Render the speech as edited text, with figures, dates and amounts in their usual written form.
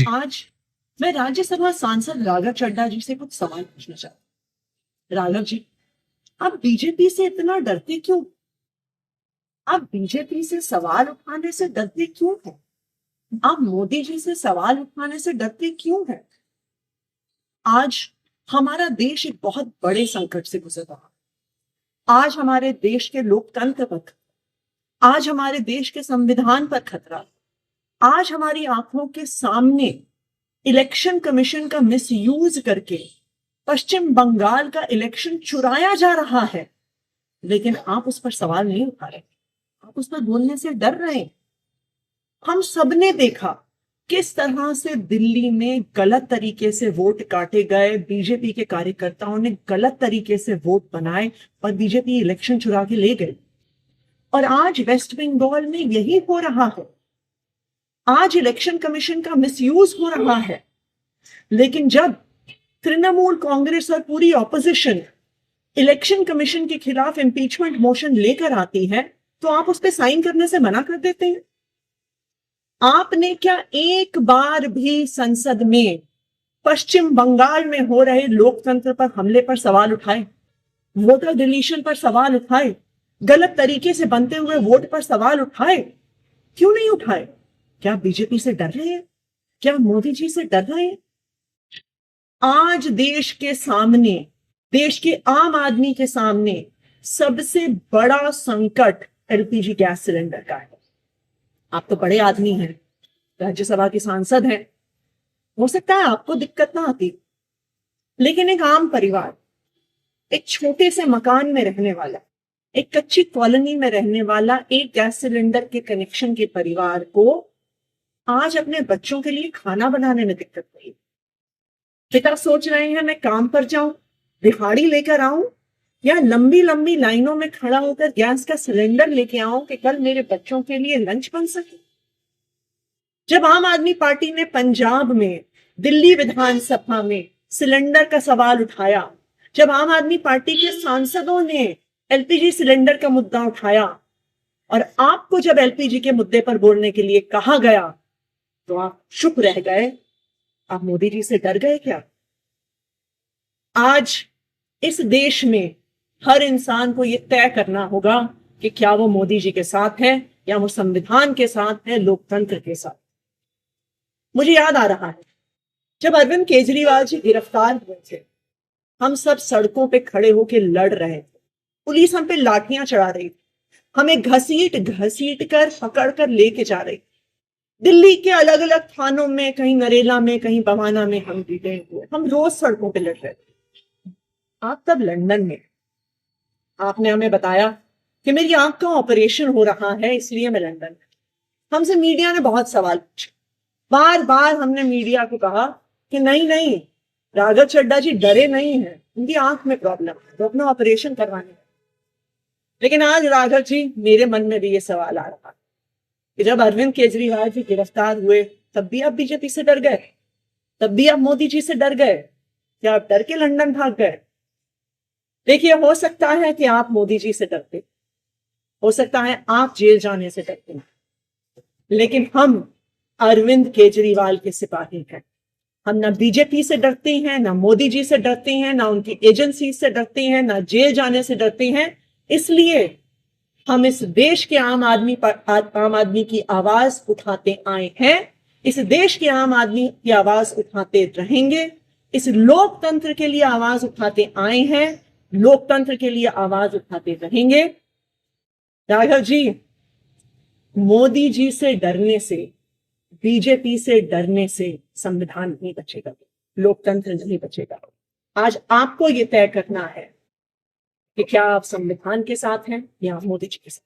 जी। आज मैं राज्यसभा सांसद राघव चड्ढा जी से कुछ सवाल पूछना चाहती हूँ। राघव जी, आप बीजेपी से इतना डरते क्यों? आप बीजेपी से सवाल उठाने से डरते क्यों हैं? आप मोदी जी से सवाल उठाने से डरते क्यों हैं? आज हमारा देश एक बहुत बड़े संकट से गुजर रहा है। आज हमारे देश के लोकतंत्र पर, आज हमारे देश के संविधान पर खतरा। आज हमारी आंखों के सामने इलेक्शन कमीशन का मिसयूज करके पश्चिम बंगाल का इलेक्शन चुराया जा रहा है, लेकिन आप उस पर सवाल नहीं उठा रहे। आप उस पर बोलने से डर रहे हैं। हम सबने देखा किस तरह से दिल्ली में गलत तरीके से वोट काटे गए। बीजेपी के कार्यकर्ताओं ने गलत तरीके से वोट बनाए और बीजेपी इलेक्शन चुरा के ले गए। और आज वेस्ट बंगाल में यही हो रहा है। आज इलेक्शन कमीशन का मिसयूज हो रहा है। लेकिन जब तृणमूल कांग्रेस और पूरी ऑपोजिशन इलेक्शन कमीशन के खिलाफ इंपीचमेंट मोशन लेकर आती है, तो आप उस पर साइन करने से मना कर देते हैं। आपने क्या एक बार भी संसद में पश्चिम बंगाल में हो रहे लोकतंत्र पर हमले पर सवाल उठाए? वोटर डिलीशन पर सवाल उठाए? गलत तरीके से बनते हुए वोट पर सवाल उठाए? क्यों नहीं उठाए? क्या बीजेपी से डर रहे हैं? क्या मोदी जी से डर रहे हैं? आज देश के सामने, देश के आम आदमी के सामने सबसे बड़ा संकट एलपीजी गैस सिलेंडर का है। आप तो बड़े आदमी हैं, राज्यसभा के सांसद हैं, हो सकता है आपको दिक्कत ना आती, लेकिन एक आम परिवार, एक छोटे से मकान में रहने वाला, एक कच्ची कॉलोनी में रहने वाला एक गैस सिलेंडर के कनेक्शन के परिवार को आज अपने बच्चों के लिए खाना बनाने में दिक्कत हुई। पिता सोच रहे हैं मैं काम पर जाऊं, दिहाड़ी लेकर आऊं, या लंबी लंबी लाइनों में खड़ा होकर गैस का सिलेंडर लेके आऊं कि कल मेरे बच्चों के लिए लंच बन सके। जब आम आदमी पार्टी ने पंजाब में, दिल्ली विधानसभा में सिलेंडर का सवाल उठाया, जब आम आदमी पार्टी के सांसदों ने एलपीजी सिलेंडर का मुद्दा उठाया, और आपको जब एलपीजी के मुद्दे पर बोलने के लिए कहा गया, तो आप चुप रह गए। आप मोदी जी से डर गए क्या? आज इस देश में हर इंसान को यह तय करना होगा कि क्या वो मोदी जी के साथ है या वो संविधान के साथ है, लोकतंत्र के साथ। मुझे याद आ रहा है जब अरविंद केजरीवाल जी गिरफ्तार हुए थे, हम सब सड़कों पे खड़े होकर लड़ रहे थे। पुलिस हम पे लाठियां चढ़ा रही थी, हमें घसीट घसीट कर पकड़ कर लेके जा रही थी। दिल्ली के अलग अलग थानों में, कहीं नरेला में, कहीं बवाना में हम डिटेन हुए। हम रोज सड़कों पे लड़ रहे थे। आप तब लंदन में, आपने हमें बताया कि मेरी आंख का ऑपरेशन हो रहा है, इसलिए मैं लंदन में। हमसे मीडिया ने बहुत सवाल पूछे। बार बार हमने मीडिया को कहा कि नहीं नहीं, राघव चड्ढा जी डरे नहीं हैं, उनकी आंख में प्रॉब्लम है, तो अपना ऑपरेशन करवाने। लेकिन आज राघव जी, मेरे मन में भी ये सवाल आ रहा कि जब अरविंद केजरीवाल जी गिरफ्तार हुए, तब भी आप बीजेपी से डर गए? तब भी आप मोदी जी से डर गए? क्या आप डर के लंदन भाग गए? देखिए, हो सकता है कि आप मोदी जी से डरते, हो सकता है आप जेल जाने से डरते, लेकिन हम अरविंद केजरीवाल के सिपाही हैं। हम ना बीजेपी से डरते हैं, ना मोदी जी से डरते हैं, ना उनकी एजेंसी से डरते हैं, ना जेल जाने से डरते हैं। इसलिए हम इस देश के आम आदमी की आवाज उठाते आए हैं। इस देश के आम आदमी की आवाज उठाते रहेंगे। इस लोकतंत्र के लिए आवाज उठाते आए हैं, लोकतंत्र के लिए आवाज उठाते रहेंगे। राघव जी, मोदी जी से डरने से, बीजेपी से डरने से संविधान नहीं बचेगा, लोकतंत्र नहीं बचेगा। आज आपको यह तय करना है कि क्या आप संविधान के साथ हैं या मोदी जी के साथ।